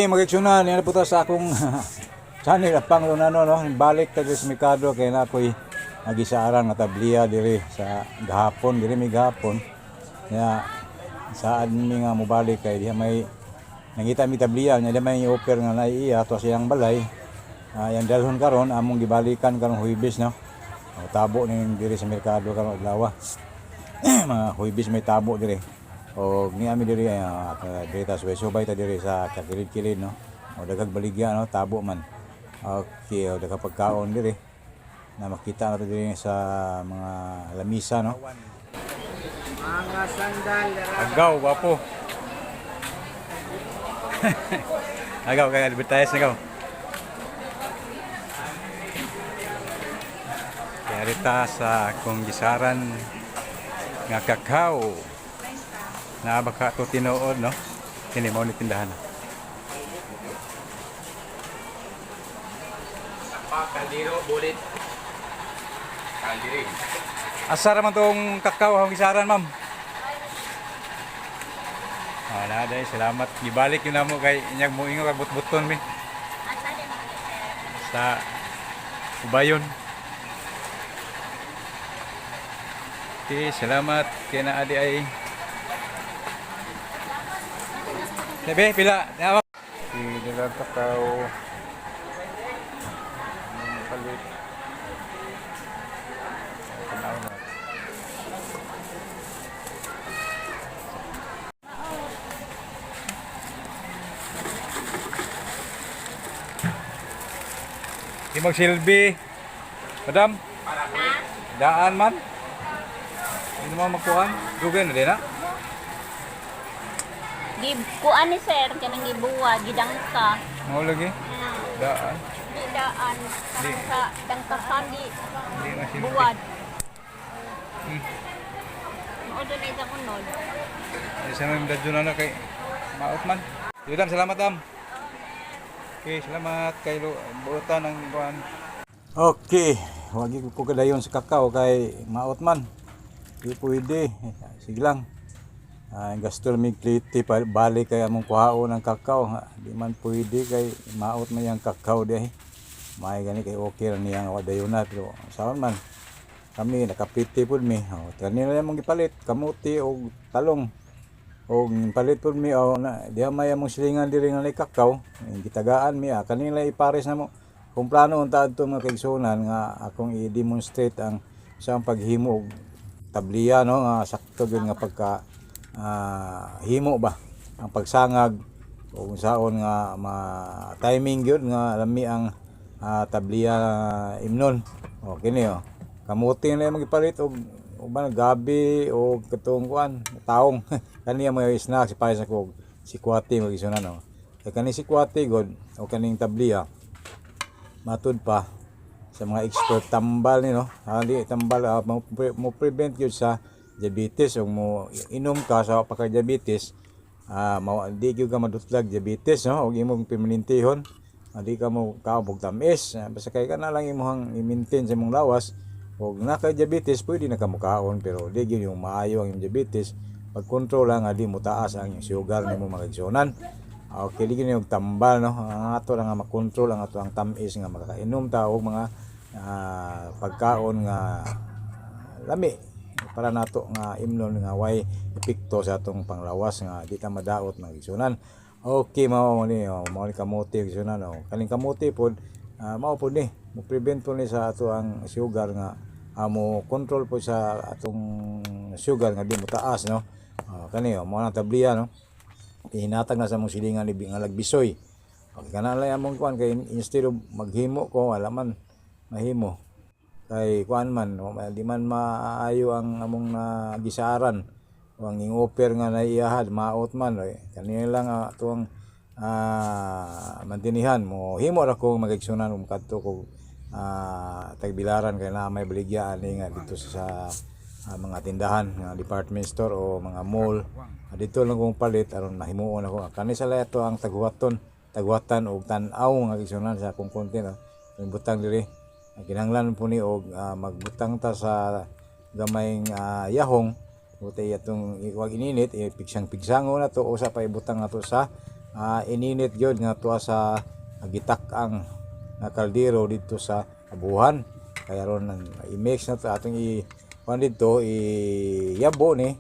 Mag-aksyonan, yan po sa akong channel at panglunano, no? Balik tayo sa Mikado kaya na ako'y nagisaaran nga tabliya diri sa gahapon, diri may gahapon. Kaya saan mi nga mobalik kay diha may nangita mi tabliya, nya may offer nga naiiya to siyang balay. Yang dalhon karon among gibalikan karon Huwebes, no? Tabo ning diri sa Merkado karon adlaw. Mga Huwebes may tabo diri. O ni ami diri diri ta subay ta diri sa kakilid-kilid, no. O dagag baligya, no, tabo man. Okay, o dagag pagkaon diri na makita nato diri sa mga lamisa, no. Mga sandal. Agaw wapo. Agaw kay advertise agaw. Kaya rita sa kong gisaran nga kakao na baka to tinuod, no. Kini mao ni tindahan. Kaldiro, bulit. Kaldiri. Asa man tong kakao ang gisaran, ma'am? Wala day, salamat. Gibalik yun namo kay inyag mo ingo kag but-buton mi. Sa Ubayon. Okay, salamat kay na adi ay. Sabi, pila. Tama. Dagang kakao. Palit. Tanaw na. Di magsilbi. Madam. Daan man. Hindi mo magkuhan. Dugan na din, ha? Kuan ni sir kanang gibuwa gidangka. Mau lagi? Daan. Di daan sa dangkahan di Hindi masilbi. buwad. Mao do ni sa unod. Isa mo yung dadyo na kay maot man. Yudam, salamat dam. Okay, salamat kay buutan ng kuhan. Okay, wagi ko kadayon sa kakao kay maot man. Di pwede. Sige lang. Gastol mig kliti balik kay among kuhaon ng kakao. Di man pwede kay maot man yang kakao di. May gani kay okay ra niya nga dayon na pero saan man kami nakapiti pud mi. Kanina lang mong gipalit kamuti o talong. O palit pud mi na diha may among silingan diri nga kakao. Gitagaan mi kanina ipares na mo. Kung plano unta adto mga kaigsunan nga akong i-demonstrate ang isang paghimo og tabliya, no, nga sakto gyud nga pagka himo ba ang pagsangag o kung saon nga timing gyud nga lami ang tabliya imnon. O kini kamuti na magipalit og uban gabi o katong kuan taong kaniya mga snack si pare sa kog si kwati magisunan, no. Kay kani si kwati god o kaning tabliya matud pa sa mga expert tambal ni, no. Hindi tambal mo prevent gyud sa diabetes o mo inom ka sa pagka-diabetes, di gyud ka madutlag diabetes, no, og imong permanentihon, di ka mo kaabog tamis, basta kay kana lang imong i-maintain sa imong lawas. Og naka diabetes pwede na ka mukaon pero di gyud yung maayo ang diabetes pag kontrol lang di mo taas ang sugar nimo mga igsonan. Okay, di gyud yung tambal, no, ang ato lang nga makontrol ang ato ang tamis nga makainom ta og mga pagkaon nga lami para nato nga imnon nga way epekto sa atong panglawas nga di ta madaot mga igsunan. Okay, mao ni kamote igsunan, no. Kaning kamote pod mao pod ni mo prevent po ni sa ato ang sugar nga mo control po sa atong sugar nga di mo taas, no. Kani mo na tabliya, no. Hinatag na sa mong silingan ni nga lagbisoy. Okay, kana lang among kuan kay instead of maghimo ko wala man mahimo kay kuan man di man maayo ang among gisaran o ang offer nga naiyahad maot man kanina lang atuang mantinihan mo himo ra ko magigsunan kadto ko tagbilaran kay na may baligya ani nga dito sa mga tindahan nga department store o mga mall dito lang kong palit aron mahimuon ako kani sa lato ang tagwatan og tan-aw nga gigsunan sa akong content butang diri. Kinahanglan po ni og magbutang ta sa gamayng yahong buti atong iwag ininit pigsang-pigsango na to usa pa ibutang nato sa ininit gyud nga tuwa sa gitak-ang nga kaldero dito sa abuhan. Kaya ron i-mix na to atong kuan dito iyabo ni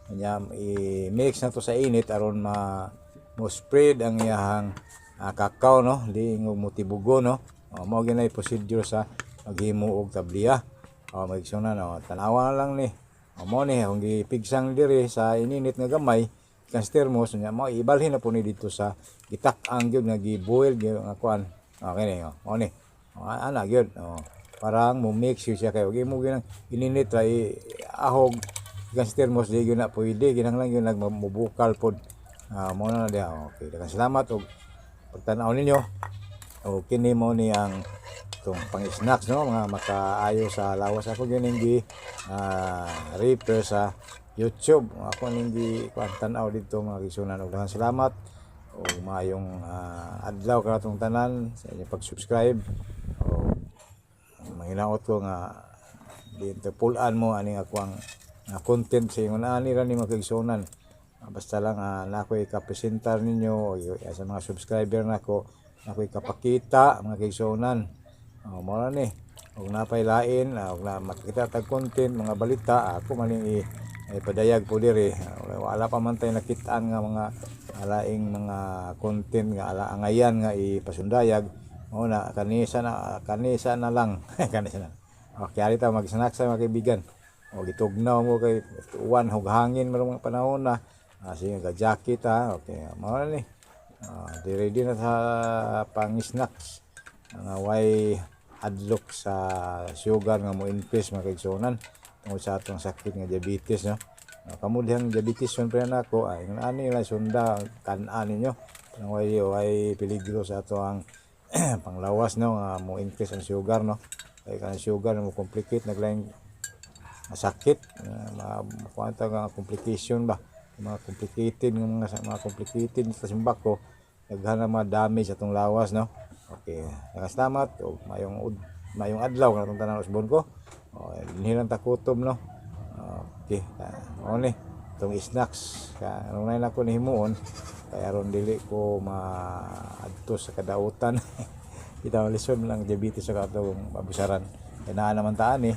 kanya i-mix na to sa init aron mo spread ang iyahang kakao no di mo tibugo no. Mao ginay procedure sa maghimo og tabliya. Magigsunan no tanawa lang ni. Mao ni kung gipigsang diri sa ininit nga gamay kan thermos nya mao ibalhin na po ni dito sa gitak-ang gyud nga gi-boil gyud nga kuan. Okay ni mao ni. Ana gyud. Parang mo mix siya kay ug imo ginang ininit ay ahog kan thermos di gyud na pwede ginahanglan gyud nagmubukal pod. Mao na dia. Okay, daghang salamat og pagtan-aw ninyo. O kini mo ni ang itong pang-snacks no mga makaayo sa lawas ako gining gi repair sa YouTube. Ako ning gi tan-aw dito mga kisunan og daghang salamat o maayong adlaw kanatong tanan sa inyong pag-subscribe. Manginaot ko nga di pull-an mo ani ako ang content sa ingon ani ra ni mga kisunan. Basta lang nakoy kapresentar ninyo o sa mga subscriber nako ako'y kapakita mga kaigsoonan. Mao ni og napay lain og na makita tag content mga balita ako maning ipadayag po diri. Wala pa man tay nakitaan nga mga alaing mga content nga angayan nga ipasundayag. Mao na kanisa na lang kanisa na. Okay, ari ta mag-snack sa mga kaibigan. O gitugnaw mo kay uwan hug hangin mga panahon na. Sige ga jacket Okay, mao ni. Di ready na sa pang-snacks nga way hadlok sa sugar nga mo increase mga kaigsunan tungod sa atong sakit nga diabetes no. Kamudhang diabetes son pre nako ay ani la sunda kan-an ninyo nang way peligro sa ato ang panglawas no nga mo increase ang sugar no. Kay kan sugar mo complicate naglaing sakit makuanta nga complication ba mga complicated sa simbak ko daghan mga damage sa atong lawas no. Okay, salamat og mayong adlaw kanatong tanan usbon ko. Dinhiran ta kutom no. Okay, mao ni tong snacks anong nay nako ni himuon kay aron dili ko maadto sa kadautan. Kita lisod lang diabetes sa katong mabusaran. Kay naa naman taan ni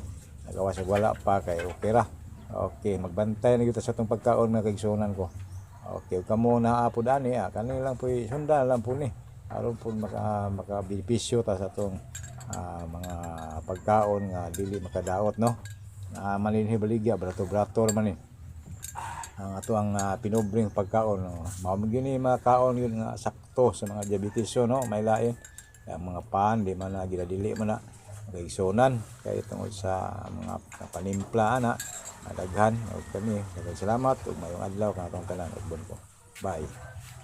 nagawas og wala pa kay okay ra. Okay, magbantay na kita sa itong pagkaon mga kaigsunan ko. Okay, kamo na apod ani kanil lang po sundan lang po ni. Aron po makabenepisyo ta sa itong mga pagkaon nga dili makadaot no. Malinhi baligya brato-brator man ni. Ang ato ang pinobring pagkaon no. Mao gini mga kaon yun nga sakto sa mga diabetesyo no, may lain. Ang mga pan di man na gidadili man na kaigsunan kay tungod sa mga panimpla na daghan og kami daghang salamat ug mayong adlaw kanatong tanan ug bon ko. Bye.